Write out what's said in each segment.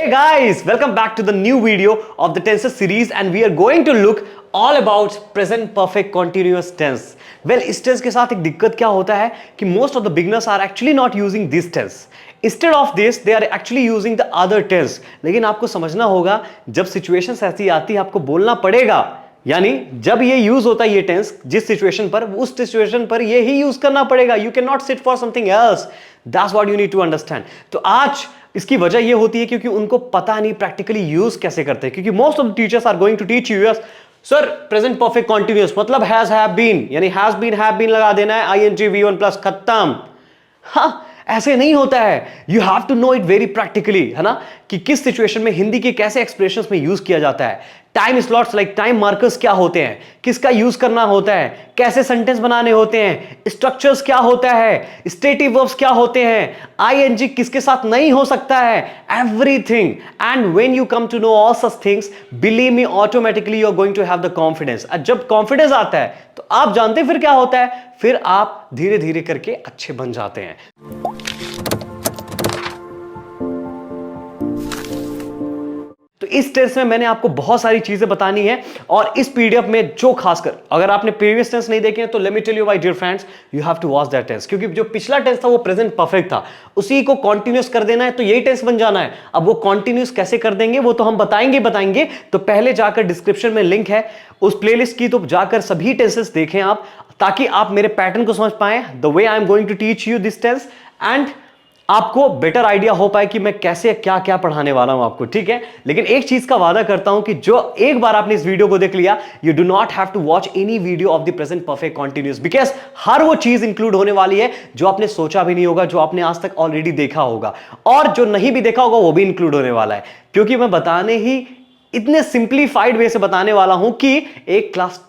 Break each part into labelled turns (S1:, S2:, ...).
S1: Hey guys, welcome back to the new video of the tenses series and we are going to look all about present perfect continuous tense. Well, इस tense के साथ एक दिक्कत क्या होता है कि most of the beginners are actually not using this tense. Instead of this, they are actually using the other tense. लेकिन आपको समझना होगा जब situations ऐसी आती है आपको बोलना पड़ेगा, यानी जब ये यूज होता है ये टेंस जिस सिचुएशन पर उस सिचुएशन पर ये ही यूज करना पड़ेगा. You can not sit for something else. That's what you need to understand. तो आज इसकी वजह ये होती है क्योंकि उनको पता नहीं प्रैक्टिकली यूज कैसे करते हैं. क्योंकि most of the teachers are going to teach you yes sir present perfect continuous मतलब हैज हैव बीन, यानी हैज बीन लगा देना है आईएनजी V1 प्लस खत्म. हाँ, ऐसे नहीं होता है. You have to know it very practically, है ना, कि किस सिचुएशन में हिंदी के कैसे एक्सप्रेशंस में यूज किया जाता है. Time slots like time markers क्या होते हैं, किसका यूज करना होता है, कैसे सेंटेंस बनाने होते हैं, स्ट्रक्चर्स क्या होता है, स्टेटिव वर्ब्स क्या होते हैं, आईएनजी किसके साथ नहीं हो सकता है, everything. And when you come to know all such things, believe me, automatically you are going to have the confidence. जब कॉन्फिडेंस आता है तो आप जानते हैं फिर क्या होता है, फिर आप धीरे धीरे करके अच्छे बन जाते हैं. तो इस टेंस में मैंने आपको बहुत सारी चीजें बतानी है और इस पीडीएफ में जो खासकर अगर आपने प्रीवियस टेंस नहीं देखे हैं तो let me tell you my dear friends, you have to watch that tense. क्योंकि जो पिछला टेंस था वो प्रेजेंट परफेक्ट था, उसी को कॉन्टिन्यूस कर देना है तो यही टेंस बन जाना है. अब वो कॉन्टिन्यूस कैसे कर देंगे वो तो हम बताएंगे. तो पहले जाकर डिस्क्रिप्शन में लिंक है उस प्लेलिस्ट की, तो जाकर सभी टेंसेस देखें आप, ताकि आप मेरे पैटर्न को समझ पाए, the way I am going to teach you this tense, and आपको बेटर आइडिया हो पाए कि मैं कैसे क्या क्या पढ़ाने वाला हूं आपको. ठीक है, लेकिन एक चीज का वादा करता हूं कि जो एक बार आपने इस वीडियो को देख लिया, you do not have to watch any video of the present perfect continuous, because हर वो चीज इंक्लूड होने वाली है जो आपने सोचा भी नहीं होगा, जो आपने आज तक ऑलरेडी देखा होगा, और जो नहीं भी देखा होगा वो भी इंक्लूड होने वाला है. क्योंकि मैं बताने ही इतने सिंप्लीफाइड वे से बताने वाला हूं कि एक क्लास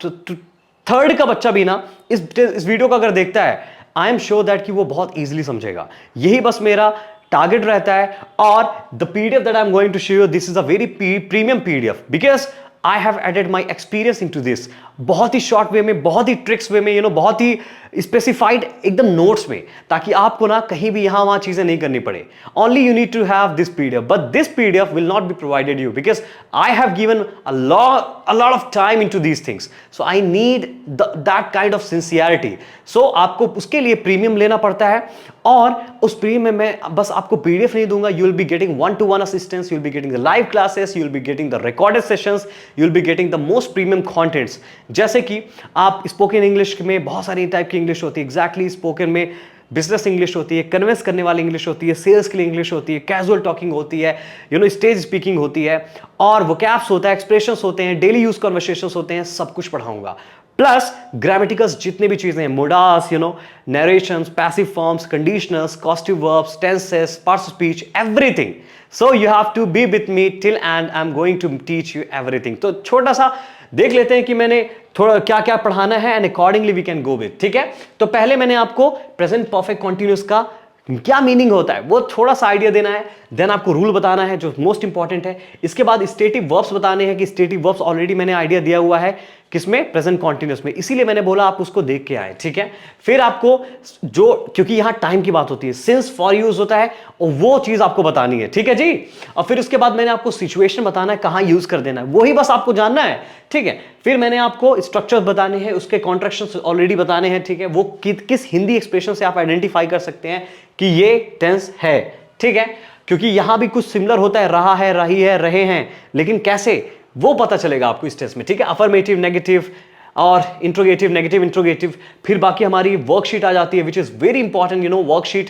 S1: थर्ड का बच्चा भी ना इस वीडियो को अगर देखता है, आई एम श्योर दैट कि वो बहुत इजीली समझेगा. यही बस मेरा टारगेट रहता है. और the PDF that I am going to show you, this is a very premium PDF because I have added my experience into this. बहुत ही शॉर्ट वे में, बहुत ही ट्रिक्स वे में, बहुत ही स्पेसिफाइड एकदम नोट्स में, ताकि आपको ना कहीं भी यहां वहां चीजें नहीं करनी पड़े. Only you need to have this PDF, but this PDF will not be provided you because I have given a lot of time into these things, so I need that kind of sincerity. So आपको उसके लिए premium लेना पड़ता है, और उस premium में मैं बस आपको पीडीएफ नहीं दूंगा. You will be getting 1-to-1 assistance, you will be getting the live classes, you will be getting the recorded sessions, you will be getting the most premium contents. जैसे कि आप स्पोकन इंग्लिश में बहुत सारी type की English होती है. Exactly spoken में बिजनेस इंग्लिश होती है, कन्विंस करने वाली इंग्लिश होती है, सेल्स के लिए इंग्लिश होती है, कैजुअल टॉकिंग होती है, स्टेज स्पीकिंग होती है, और वोकैब्स होता है, एक्सप्रेशंस होते हैं, डेली यूज कन्वर्सेशंस होते हैं, सब कुछ पढ़ाऊंगा. प्लस ग्रामेटिकल्स जितने भी चीजें हैं, modals, narrations, passive forms, conditionals, causative verbs, tenses, parts of speech, everything. So you have to be with me till end I am going to teach you everything. तो छोटा सा देख लेते हैं कि मैंने थोड़ा क्या क्या पढ़ाना है and accordingly we can go with. ठीक है, तो पहले मैंने आपको प्रेजेंट परफेक्ट कॉन्टिन्यूअस का क्या मीनिंग होता है वो थोड़ा सा आइडिया देना है. देन आपको रूल बताना है जो मोस्ट इंपॉर्टेंट है. इसके बाद स्टेटिव वर्ब्स बताने हैं कि स्टेटिव वर्ब्स ऑलरेडी मैंने आइडिया दिया हुआ है किसमें, प्रेजेंट कॉन्टिन्यूअस में, इसीलिए मैंने बोला आप उसको देख के आए. ठीक है, फिर आपको जो, क्योंकि यहां टाइम की बात होती है, सिंस फॉर यूज होता है, और वो चीज आपको बतानी है. ठीक है जी. और फिर उसके बाद मैंने आपको सिचुएशन बताना है, कहां यूज कर देना है, वही बस आपको जानना है. ठीक है, फिर मैंने आपको स्ट्रक्चर्स बताने हैं, उसके कॉन्ट्रैक्शंस ऑलरेडी बताने हैं. ठीक है, वो किस हिंदी एक्सप्रेशन से आप आइडेंटिफाई कर सकते हैं कि ये टेंस है. ठीक है, क्योंकि यहां भी कुछ सिमिलर होता है, रहा है, रही है, रहे हैं, लेकिन कैसे वो पता चलेगा आपको इस टेस्ट में. ठीक है, अफर्मेटिव, नेगेटिव और इंट्रोगेटिव, नेगेटिव, इंट्रोगेटिव. फिर बाकी हमारी वर्कशीट आ जाती है which is very important. Worksheet,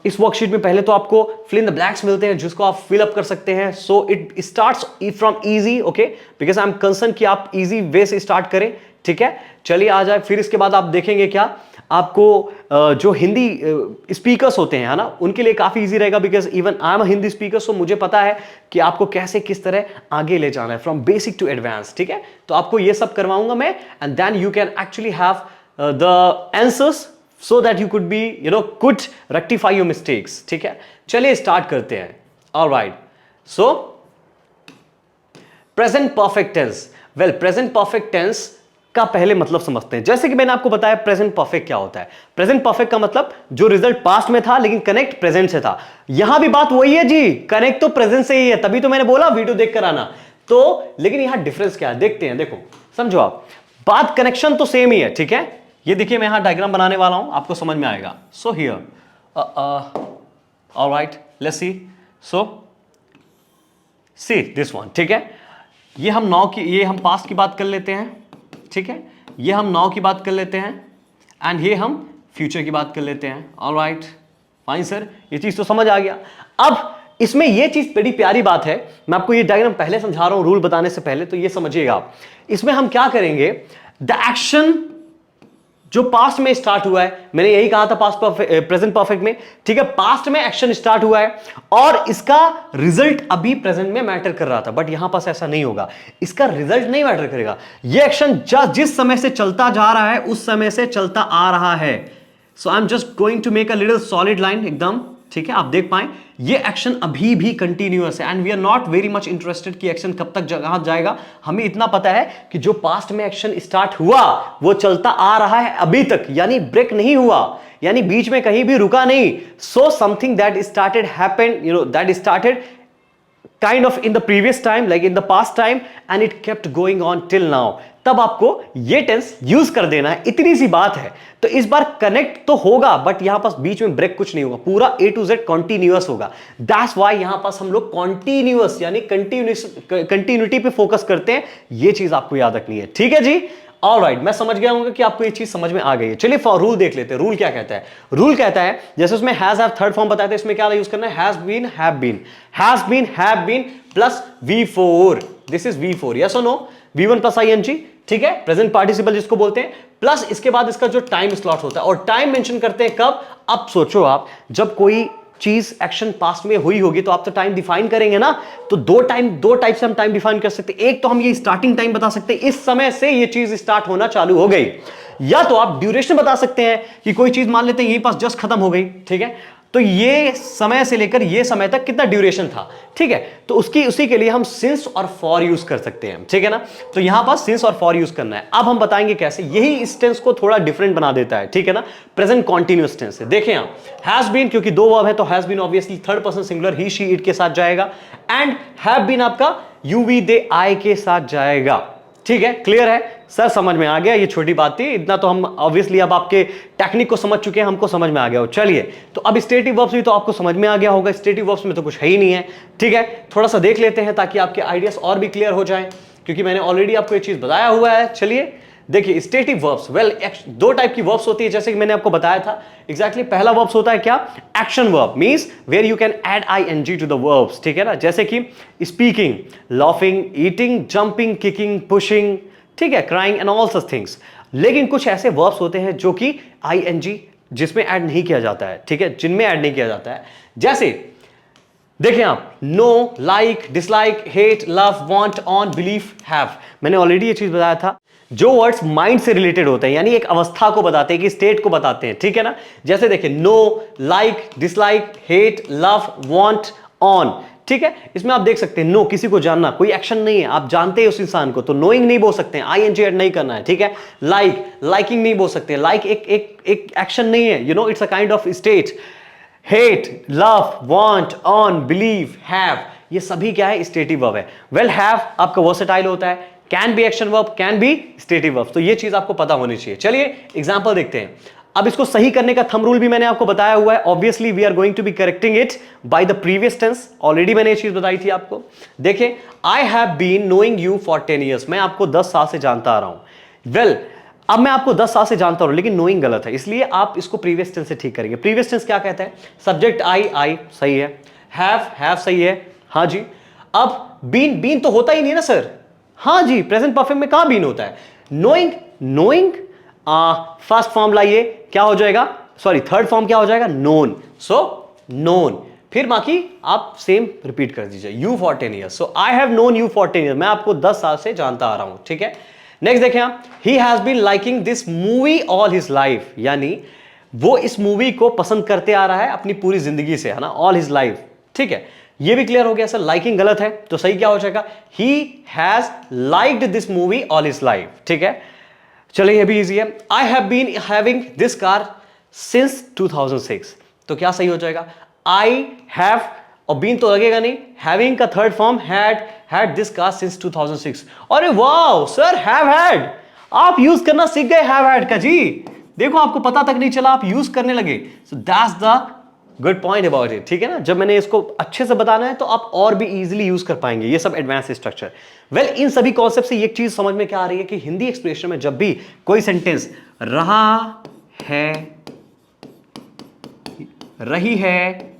S1: इस वर्कशीट में पहले तो आपको फिल इन द ब्लैंक्स मिलते हैं जिसको आप फिल अप कर सकते हैं. So it starts from easy, okay, because I am concern कि आप इजी वे से स्टार्ट करें. ठीक है, चलिए आ जाए. फिर इसके बाद आप देखेंगे क्या आपको जो हिंदी स्पीकर्स होते हैं, है ना, उनके लिए काफी इजी रहेगा because even I am a Hindi speaker, so मुझे पता है कि आपको कैसे किस तरह आगे ले जाना है फ्रॉम बेसिक टू एडवांस. ठीक है, तो आपको ये सब करवाऊंगा मैं, and then you can actually have the answers so that you could be could rectify your mistakes. ठीक है, चलिए स्टार्ट करते हैं. All right, so present perfect tense. Well, present perfect tense का पहले मतलब समझते हैं। जैसे कि मैंने आपको बताया प्रेजेंट परफेक्ट क्या होता है। प्रेजेंट परफेक्ट का मतलब जो रिजल्ट पास्ट में था लेकिन कनेक्ट प्रेजेंट से था। यहां भी बात वही है जी, कनेक्ट तो प्रेजेंट से ही है, तभी तो मैंने बोला वीडियो देख कर आना। तो लेकिन यहां डिफरेंस क्या है देखते हैं, देखो समझो आप, बात कनेक्शन तो सेम ही है, ठीक है। ये देखिए मैं यहां डायग्राम बनाने वाला हूं, आपको समझ में आएगा। So here alright, let's see. So see this one, ठीक है। ये हम नाउ की, ये हम पास्ट की बात कर लेते हैं, ठीक है। ये हम नाउ की बात कर लेते हैं एंड ये हम फ्यूचर की बात कर लेते हैं। ऑलराइट फाइन सर, ये चीज तो समझ आ गया। अब इसमें ये चीज बड़ी प्यारी बात है, मैं आपको ये डायग्राम पहले समझा रहा हूं रूल बताने से पहले, तो ये समझिएगा आप। इसमें हम क्या करेंगे, द एक्शन जो पास्ट में स्टार्ट हुआ है, मैंने यही कहा था पास्ट प्रेजेंट परफेक्ट में, ठीक है। पास्ट में एक्शन स्टार्ट हुआ है और इसका रिजल्ट अभी प्रेजेंट में मैटर कर रहा था, बट यहां पास ऐसा नहीं होगा, इसका रिजल्ट नहीं मैटर करेगा। यह एक्शन जिस समय से चलता जा रहा है उस समय से चलता आ रहा है। So I am just going to make a little solid line एकदम, ठीक है, आप देख पाए ये एक्शन अभी भी कंटिन्यूअस है and we are not very much interested कि एक्शन कब तक कहां जाएगा। हमें इतना पता है कि जो पास्ट में एक्शन स्टार्ट हुआ वो चलता आ रहा है अभी तक, यानी ब्रेक नहीं हुआ, यानी बीच में कहीं भी रुका नहीं। So something that started happened, you know, that started kind of in the previous time, like in the past time, and it kept going on till now। तब आपको ये टेंस यूज कर देना है, इतनी सी बात है। तो इस बार कनेक्ट तो होगा बट यहां पास बीच में ब्रेक कुछ नहीं होगा, पूरा A to Z कॉन्टिन्यूअस होगा। दैट्स वाई यहां पास हम लोग कॉन्टिन्यूअस यानी कंटिन्यूटी पे फोकस करते हैं। ये चीज आपको याद रखनी है, ठीक है जी। ऑलराइट, मैं समझ गया हूं कि आपको ये चीज समझ में आ गई है। चलिए फॉर रूल देख लेते हैं। रूल क्या कहता है? रूल कहता है जैसे उसमें हैज हैव थर्ड फॉर्म बताया था, इसमें क्या यूज करना है, has been have been, has been have been plus V4, this is V4, yes और नो, V1 प्लस ING, ठीक है, प्रेजेंट पार्टिसिपल जिसको बोलते हैं, प्लस इसके बाद इसका जो टाइम स्लॉट होता है, और टाइम मेंशन करते हैं कब। अब सोचो आप, जब कोई चीज एक्शन पास्ट में हुई होगी तो आप तो टाइम डिफाइन करेंगे ना। तो दो टाइप से हम टाइम डिफाइन कर सकते हैं। एक तो हम ये स्टार्टिंग टाइम बता सकते हैं, इस समय से ये चीज स्टार्ट होना चालू हो गई, या तो आप ड्यूरेशन बता सकते हैं कि कोई चीज मान लेते हैं यही पास जस्ट खत्म हो गई, ठीक है, तो ये समय से लेकर ये समय तक कितना ड्यूरेशन था, ठीक है। तो उसी के लिए हम सिंस और फॉर यूज कर सकते हैं, ठीक है ना। तो यहां पर सिंस और फॉर यूज करना है। अब हम बताएंगे कैसे, यही इस टेंस को थोड़ा डिफरेंट बना देता है, ठीक है ना। प्रेजेंट कॉन्टिन्यूअस टेंस है, देखें आप, हैज बीन, क्योंकि दो वर्ब है तो has been obviously third person singular he she it के साथ जाएगा, एंड हैव बीन आपका यू वी दे आई के साथ जाएगा, ठीक है। क्लियर है सर, समझ में आ गया, ये छोटी बात थी, इतना तो हम ऑब्वियसली अब आपके टेक्निक को समझ चुके हैं, हमको समझ में आ गया हो। चलिए, तो अब स्टेटिव वर्ब्स भी तो आपको समझ में आ गया होगा, स्टेटिव वर्ब्स में तो कुछ है ही नहीं है, ठीक है। थोड़ा सा देख लेते हैं ताकि आपके आइडियाज और भी क्लियर हो जाए, क्योंकि मैंने ऑलरेडी आपको ये चीज बताया हुआ है। चलिए देखिए, स्टेटिव वर्ब्स, वेल दो टाइप की वर्ब्स होती है, जैसे कि मैंने आपको बताया था एग्जैक्टली। पहला वर्ब्स होता है क्या, action verb, means where you can add ING to the verbs, ठीक है ना, जैसे कि speaking, laughing, eating, jumping, kicking, pushing, ठीक है, crying and all such things. लेकिन कुछ ऐसे वर्ब्स होते हैं जो कि ING जिसमें ऐड नहीं किया जाता है, ठीक है, जिनमें ऐड नहीं किया जाता है। जैसे देखें आप, know, like, dislike, hate, love, want, own, believe, have, मैंने ऑलरेडी ये चीज बताया था। जो वर्ड्स माइंड से रिलेटेड होते हैं, यानी एक अवस्था को बताते हैं, कि स्टेट को बताते हैं, ठीक है ना। जैसे देखिए, know, like, dislike, hate, love, want, own, ठीक है। इसमें आप देख सकते हैं, नो किसी को जानना, कोई एक्शन नहीं है, आप जानते हैं उस इंसान को, तो नोइंग नहीं बोल सकते हैं, ING ऐड नहीं करना है, ठीक है। लाइक, लाइकिंग नहीं बोल सकते, लाइक एक एक्शन नहीं है, you know, it's a kind of state. Hate, love, want, own, believe, have, ये सभी क्या है, स्टेटिव वर्ब है। वेल हैव आपका वर्सेटाइल होता है, can be action verb, can be stative verb, तो ये चीज आपको पता होनी चाहिए। चलिए एग्जांपल देखते हैं। अब इसको सही करने का थंब रूल भी मैंने आपको बताया हुआ है। Obviously we are going to be correcting it by the previous tense, already मैंने ये चीज बताई थी आपको। देखिए, I have been knowing you for 10 years, मैं आपको 10 साल से जानता आ रहा हूं। वेल अब मैं आपको 10 साल से जानता हूं, लेकिन नोइंग गलत है, इसलिए आप इसको प्रीवियस टेंस से ठीक करेंगे। प्रीवियस टेंस क्या कहता है, सब्जेक्ट आई सही है, हैव सही है, हाँ जी। अब बीन तो होता ही नहीं ना सर, हाँ जी, प्रेजेंट परफेक्ट में कहां बीन होता है। नोइंग फर्स्ट फॉर्म लाइए, क्या हो जाएगा, सॉरी थर्ड फॉर्म क्या हो जाएगा, नोन, सो नोन, फिर बाकी आप सेम रिपीट कर दीजिए, you for 10 years, so I have known you for 10 years, मैं आपको 10 साल से जानता आ रहा हूं, ठीक है। नेक्स्ट देखें आप, he has been liking this movie all his life, यानी वो इस मूवी को पसंद करते आ रहा है अपनी पूरी जिंदगी से, है ना, ऑल हिज लाइफ, ठीक है। ये भी क्लियर हो गया सर, लाइकिंग गलत है, तो सही क्या हो जाएगा, he has liked this movie all his life, ठीक है। चलिए ये भी इजी है। I have been having this car since 2006, तो क्या सही हो जाएगा? आई हैव, और बीन तो लगेगा नहीं, हैविंग का third form had this car since 2006। अरे वाह सर, हैव हैड आप यूज करना सीख गए, हैव हैड का जी। देखो आपको पता तक नहीं चला, आप यूज करने लगे। So that's the good point about it, ठीक है ना। जब मैंने इसको अच्छे से बताना है तो आप और भी इजीली यूज कर पाएंगे ये सब एडवांस स्ट्रक्चर। वेल, इन सभी कॉन्सेप्ट से एक चीज समझ में क्या आ रही है कि हिंदी एक्सप्रेशन में जब भी कोई सेंटेंस रहा है, रही है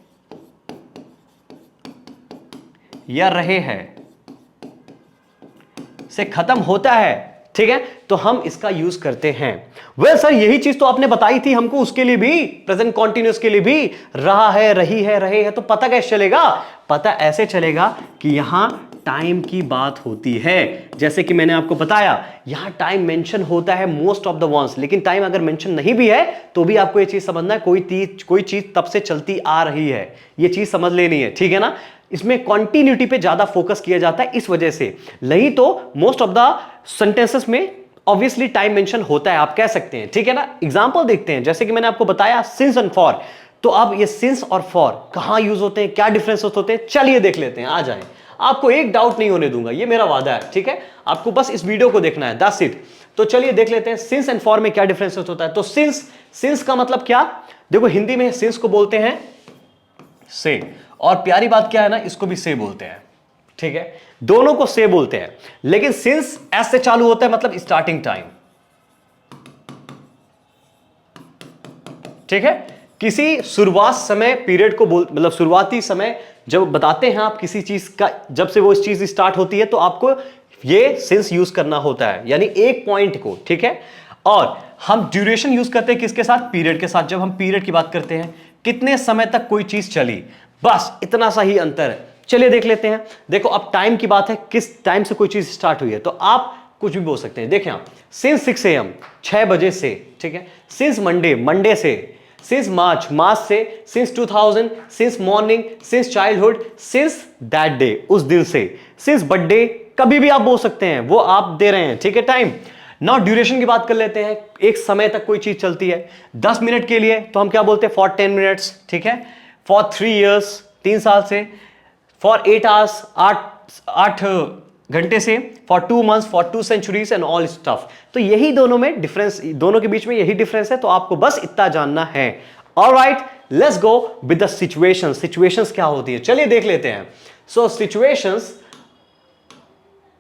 S1: या रहे हैं से खत्म होता है, ठीक है, तो हम इसका यूज करते हैं। वेल सर, यही चीज तो आपने बताई थी हमको, उसके लिए भी, प्रेजेंट कॉन्टिन्यूअस के लिए भी रहा है, रही है, रहे हैं, तो पता कैसे चलेगा? पता ऐसे चलेगा कि यहां टाइम की बात होती है। जैसे कि मैंने आपको बताया यहां टाइम मेंशन होता है मोस्ट ऑफ द वंस, लेकिन टाइम अगर मेंशन नहीं भी है तो भी आपको ये चीज समझना है, कोई चीज तब से चलती आ रही है, ये चीज समझ लेनी है, ठीक है ना। इसमें कॉन्टिन्यूटी पे ज्यादा फोकस किया जाता है इस वजह से, नहीं तो मोस्ट ऑफ द सेंटेंसेस में ऑब्वियसली टाइम मेंशन होता है, आप कह सकते हैं, ठीक है ना। एग्जांपल देखते हैं, जैसे कि मैंने आपको बताया सिंस एंड फॉर, तो अब ये सिंस और फॉर कहां यूज होते हैं, क्या डिफरेंस होते हैं, चलिए देख लेते हैं। आ जाएं, आपको एक डाउट नहीं होने दूंगा, ये मेरा वादा है, ठीक है। आपको बस इस वीडियो को देखना है, दैट्स इट। तो चलिए देख लेते हैं सिंस एंड फॉर में क्या डिफरेंस होता है। तो सिंस का मतलब क्या? देखो हिंदी में सिंस को बोलते हैं से, और प्यारी बात क्या है ना, इसको भी से बोलते हैं, ठीक है, दोनों को से बोलते हैं। लेकिन सिंस एस से चालू होता है, मतलब स्टार्टिंग टाइम, ठीक है। किसी शुरुआत समय पीरियड को मतलब शुरुआती समय जब बताते हैं आप किसी चीज का, जब से वो इस चीज स्टार्ट होती है तो आपको ये सिंस यूज करना होता है, यानी एक पॉइंट को, ठीक है। और हम ड्यूरेशन यूज करते हैं किसके साथ? पीरियड के साथ। जब हम पीरियड की बात करते हैं, कितने समय तक कोई चीज चली, बस इतना सा ही अंतर है। चलिए देख लेते हैं। देखो अब टाइम की बात है, किस टाइम से कोई चीज स्टार्ट हुई है, तो आप कुछ भी बोल सकते हैं। देखें आप, सिंस 6 AM 6 बजे से, ठीक है। सिंस मंडे से, सिंस मार्च से, since 2000, since morning, since childhood, since that day, उस दिन से, सिंस बर्थडे, कभी भी आप बोल सकते हैं, वो आप दे रहे हैं, ठीक है, टाइम। नाउ ड्यूरेशन की बात कर लेते हैं, एक समय तक कोई चीज चलती है 10 मिनट के लिए, तो हम क्या बोलते हैं? फॉर 10 मिनट्स, ठीक है। फॉर 3 years 3 साल से, फॉर 8 hours 8 घंटे से, for 2 months, for 2 centuries and all stuff. तो यही दोनों में डिफरेंस, दोनों के बीच में यही डिफरेंस है, तो आपको बस इतना जानना है। Alright, let's go with the situations. Situations क्या होती है, चलिए देख लेते हैं। So situations,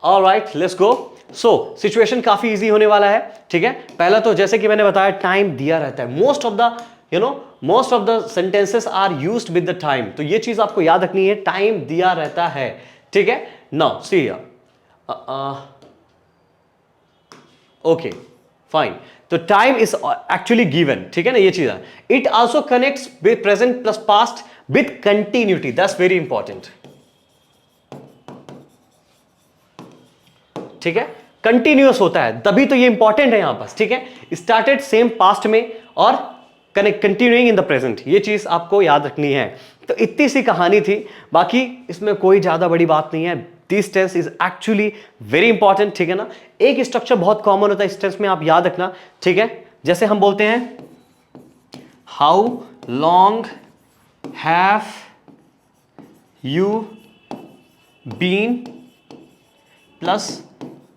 S1: alright let's go. So situation काफी इजी होने वाला है, ठीक है। पहला तो जैसे कि मैंने बताया टाइम दिया रहता है, most of the sentences are used with the time, तो ये चीज आपको याद रखनी है, टाइम दिया रहता है, ठीक है। Now see here, okay fine, तो टाइम इज एक्चुअली गिवन, ठीक है ना, ये चीज है। It also connects with present plus past with continuity, that's very important, ठीक है। कंटिन्यूअस होता है, तभी तो ये इंपॉर्टेंट है यहां पर, ठीक है। स्टार्टेड सेम पास्ट में और कंटिन्यूइंग इन द प्रेजेंट, ये चीज आपको याद रखनी है। तो इतनी सी कहानी थी, बाकी इसमें कोई ज्यादा बड़ी बात नहीं है। This tense is actually very important, ठीक है ना। एक स्ट्रक्चर बहुत कॉमन होता है इस टेंस में, आप याद रखना, ठीक है। जैसे हम बोलते हैं how long have you been plus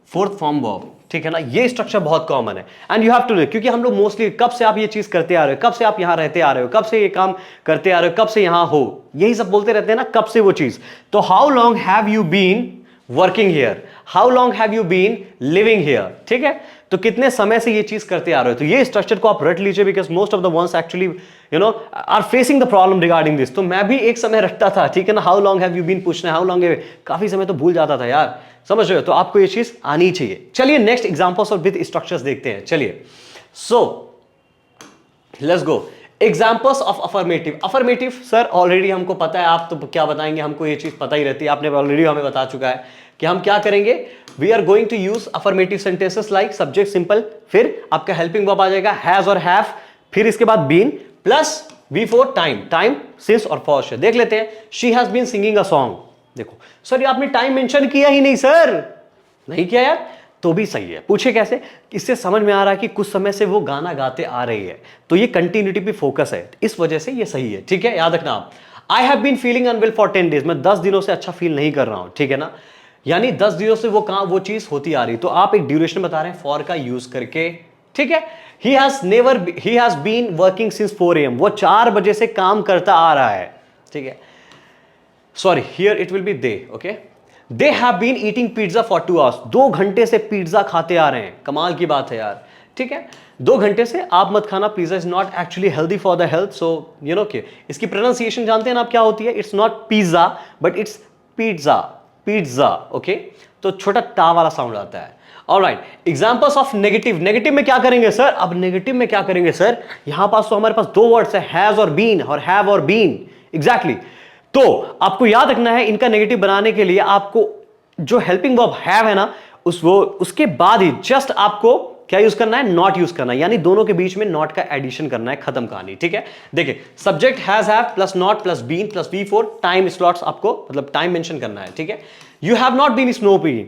S1: fourth form verb, ठीक है ना। ये स्ट्रक्चर बहुत कॉमन है एंड यू हैव टू, क्योंकि हम लोग मोस्टली कब से आप ये चीज करते आ रहे हो, कब से आप यहां रहते आ रहे हो, कब से ये काम करते आ रहे हो, कब से यहां हो, यही सब बोलते रहते हैं ना, कब से वो चीज। तो how long have you been working here, how long have you been living here, ठीक है। तो कितने समय से ये चीज करते आ रहे हो, तो ये स्ट्रक्चर को आप रट लीजिए, because most of the ones actually are facing the problem regarding this. तो मैं भी एक समय रटता था, ठीक है ना, how long have you been पूछना है, हाउ लॉन्ग, काफी समय तो भूल जाता था यार, समझ रहे हो। तो आपको ये चीज आनी चाहिए। चलिए नेक्स्ट एग्जांपल्स और विद स्ट्रक्चर्स देखते हैं। चलिए so let's go, examples of affirmative. Affirmative sir already हमको पता है, आप तो क्या बताएंगे, हमको ये चीज पता ही रहती है, आपने ऑलरेडी हमें बता चुका है कि हम क्या करेंगे। We are going to use affirmative sentences like subject simple, फिर आपका हेल्पिंग वर्ब आ जाएगा हैज और हैव, फिर इसके बाद been plus V for time, time since और फॉर से। देख लेते हैं, she has been singing a song. देखो सर ये आपने टाइम मेंशन किया ही नहीं, सर नहीं किया यार, तो भी सही है। पूछे कैसे? इससे समझ में आ रहा है कि कुछ समय से वो गाना गाते आ रही है, तो ये कंटिन्यूटी पे फोकस है, इस वजह से ये सही है। ठीक है, याद रखना आप। I have been feeling unwell for 10 days, मैं 10 दिनों से अच्छा फील नहीं कर रहा हूं। ठीक है ना, यानी 10 दिनों से वो चीज होती आ रही, तो आप एक ड्यूरेशन बता रहे हैं फॉर का यूज करके। ठीक है, he has been working since 4 AM, वो 4 बजे से काम करता आ रहा है। ठीक है, sorry, here it will be they. Okay, they have been eating pizza for 2 hours, 2 घंटे से पिज्जा खाते आ रहे हैं। कमाल की बात है यार। ठीक है, 2 घंटे से आप मत खाना, pizza is not actually healthy for the health. So you know कि इसकी प्रोनाउंसिएशन जानते हैं ना आप क्या होती है? It's not pizza but it's pizza, pizza. Okay, तो छोटा टा वाला साउंड आता है। Alright, examples of negative. Negative में क्या करेंगे सर? अब नेगेटिव में क्या करेंगे सर? यहां पास तो हमारे पास 2 वर्ड्स है, हैज और बीन, और हैव और बीन। एग्जैक्टली, तो आपको याद रखना है इनका नेगेटिव बनाने के लिए आपको जो हेल्पिंग वर्ब हैव है ना, उसके बाद ही जस्ट आपको क्या यूज करना है? नॉट यूज करना है, यानी दोनों के बीच में नॉट का एडिशन करना है, खत्म कहानी। ठीक है, देखिए, subject has have plus not plus been plus बी4 टाइम स्लॉट्स, आपको मतलब टाइम मेंशन करना है। ठीक है, you have not been smoking,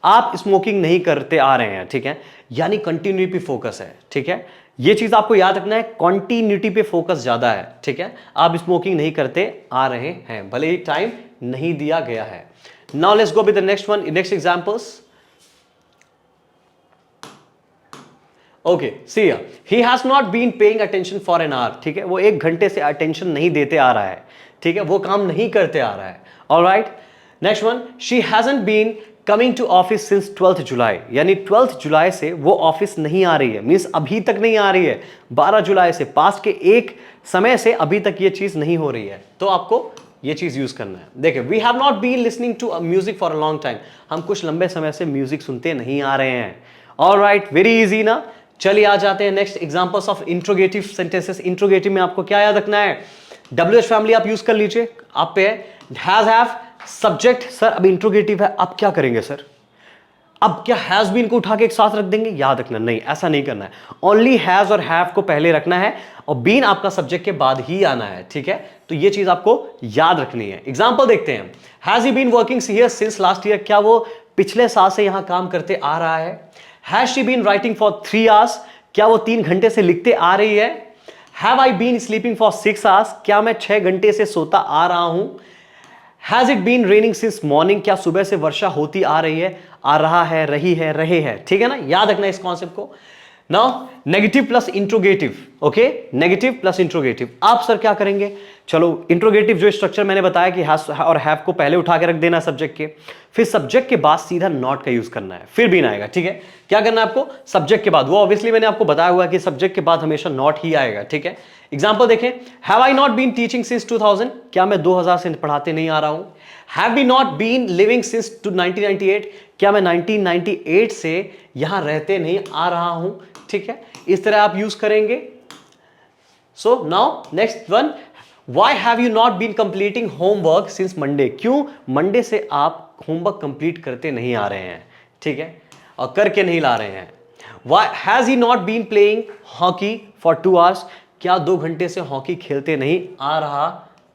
S1: आप स्मोकिंग नहीं करते आ रहे हैं। ठीक है, यानी कंटिन्यूटी पे फोकस है। ठीक है, ये चीज आपको याद रखना है, कंटिन्यूटी पे फोकस ज्यादा है। ठीक है, आप स्मोकिंग नहीं करते आ रहे हैं, भले ही टाइम नहीं दिया गया है। Now let's go with the next one, next examples. Okay, see here, he has not been paying attention for an hour. ठीक है, वो 1 घंटे से अटेंशन नहीं देते आ रहा है। ठीक है, वो काम नहीं करते आ रहा है। All right, next one, she hasn't been coming to office since 12th July, यानी 12th जुलाई से वो ऑफिस नहीं आ रही है, मींस अभी तक नहीं आ रही है। 12 जुलाई से, पास्ट के एक समय से अभी तक ये चीज नहीं हो रही है, तो आपको ये चीज यूज करना है। देखिए, we have not been listening to music for a long time, हम कुछ लंबे समय से म्यूजिक सुनते नहीं आ रहे हैं। ऑलराइट, वेरी इजी ना। चलिए आ जाते हैं next examples of interrogative sentences. Interrogative में आपको क्या याद रखना है? WH फैमिली आप यूज कर लीजिए, आप पे हैज हैव सब्जेक्ट। सर अब इंट्रोगेटिव है, अब क्या करेंगे सर? अब क्या हैज बीन को उठा के एक साथ रख देंगे? याद रखना, नहीं, ऐसा नहीं करना है। ओनली हैज और हैव को पहले रखना है और बीन आपका सब्जेक्ट के बाद ही आना है। ठीक है, तो ये चीज आपको याद रखनी है। एग्जाम्पल देखते हैं, has he been working here since last year, क्या वो पिछले साल से यहां काम करते आ रहा है? Has she been writing for 3 hours, क्या वो 3 घंटे से लिखते आ रही है? Have I been sleeping for 6 hours, क्या मैं 6 घंटे से सोता आ रहा हूं? Has it been raining since morning, क्या सुबह से वर्षा होती आ रही है, आ रहा है, रही है, रहे हैं? ठीक है ना, याद रखना इस कॉन्सेप्ट को। Now negative plus interrogative. Okay, negative plus interrogative. आप सर क्या करेंगे? चलो, इंट्रोगेटिव जो स्ट्रक्चर मैंने बताया कि हैज और हैव को पहले उठा के रख देना सब्जेक्ट के, फिर सब्जेक्ट के बाद सीधा नॉट का यूज करना है, फिर बीन आएगा। ठीक है, क्या करना है आपको? सब्जेक्ट के बाद, वो ऑब्वियसली मैंने आपको बताया हुआ है कि सब्जेक्ट के बाद हमेशा नॉट ही आएगा। ठीक है, एग्जाम्पल देखें, have I not been teaching since 2000, क्या मैं 2000 से पढ़ाते नहीं आ रहा हूं? Have we not been living since 1998, क्या मैं 1998 से यहां रहते नहीं आ रहा हूं? ठीक है, इस तरह आप यूज करेंगे। So now next one, why have you not been completing homework since Monday, क्यों मंडे से आप होमवर्क कंप्लीट करते नहीं आ रहे हैं? ठीक है, और करके नहीं ला रहे हैं। Why has he not been playing hockey for 2 hours, क्या 2 घंटे से हॉकी खेलते नहीं आ रहा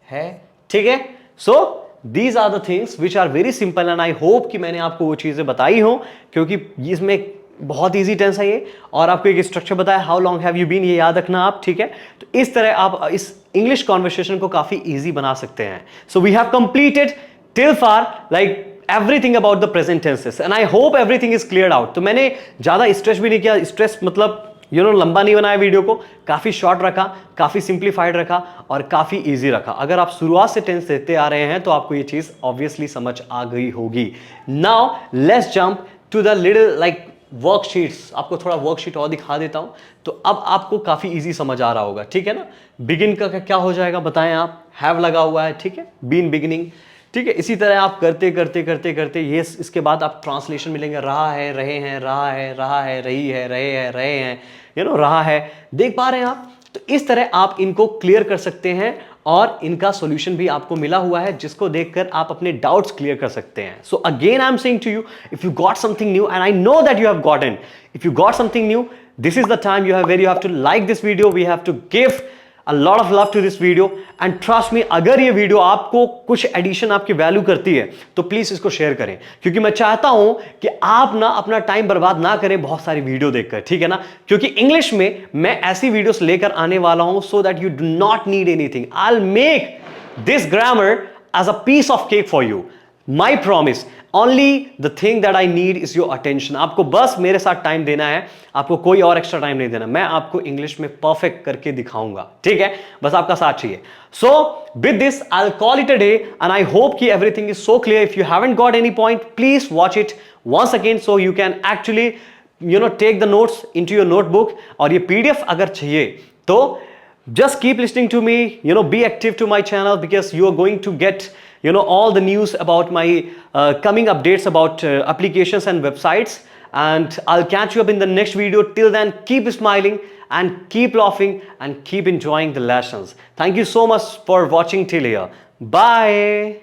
S1: है? ठीक है, so these are the things which are very simple and I hope कि मैंने आपको वो चीजें बताई हो, क्योंकि इसमें बहुत इजी टेंस है ये, और आपको एक स्ट्रक्चर बताया, how long have you been, ये याद रखना आप। ठीक है, तो इस तरह आप इस इंग्लिश कॉन्वर्सेशन को काफी इजी बना सकते हैं। So we have completed till far like everything about the present tenses and I hope everything is cleared out। तो मैंने ज्यादा स्ट्रेस भी नहीं किया, स्ट्रेस मतलब लंबा नहीं बनाया वीडियो को, काफी शॉर्ट रखा, काफी सिंप्लीफाइड रखा और काफी इजी रखा। अगर आप शुरुआत से टेंस देते आ रहे हैं तो आपको ये चीज ऑब्वियसली समझ आ गई होगी। Now let's jump to the little like worksheets. आपको थोड़ा वर्कशीट और दिखा देता हूं, तो अब आपको काफी इजी समझ आ रहा होगा। ठीक है ना, बिगिन का क्या हो जाएगा बताएं आप? हैव लगा हुआ है, ठीक है, बीन बिगिनिंग। ठीक है, इसी तरह आप करते करते करते करते ये इसके बाद आप ट्रांसलेशन मिलेंगे, रहा है, रहे हैं, रहा है, रहा है, रही है, रहे हैं, रहे हैं, रहा है। देख पा रहे हैं आप? तो इस तरह आप इनको क्लियर कर सकते हैं और इनका सॉल्यूशन भी आपको मिला हुआ है, जिसको देखकर आप अपने डाउट्स क्लियर कर सकते हैं। So again I am saying to you, if you got something new and I know that you have gotten, if you got something new, this is the time you have where you have to like this video, we have to give a lot of love to this video and trust me, अगर ये video आपको कुछ addition आपकी value करती है तो please इसको share करें, क्योंकि मैं चाहता हूं कि आप ना अपना टाइम बर्बाद ना करें बहुत सारी वीडियो देखकर, ठीक है ना, क्योंकि इंग्लिश में मैं ऐसी वीडियोस लेकर आने वाला हूं so that you do not need anything, I will make this grammar as a piece of cake for you. My promise. Only the thing that I need is your attention. आपको बस मेरे साथ time देना है, आपको कोई और extra time नहीं देना, मैं आपको इंग्लिश में परफेक्ट करके दिखाऊंगा, ठीक है, बस आपका साथ चाहिए. So with this I'll call it a day and I hope कि everything is so clear. If you haven't got any point, please watch it once again so you can actually take the notes into your notebook. और ये PDF अगर चाहिए तो just keep listening to me, be active to my channel because you are going to get all the news about my coming updates about applications and websites, and I'll catch you up in the next video. Till then, keep smiling and keep laughing and keep enjoying the lessons. Thank you so much for watching till here. Bye.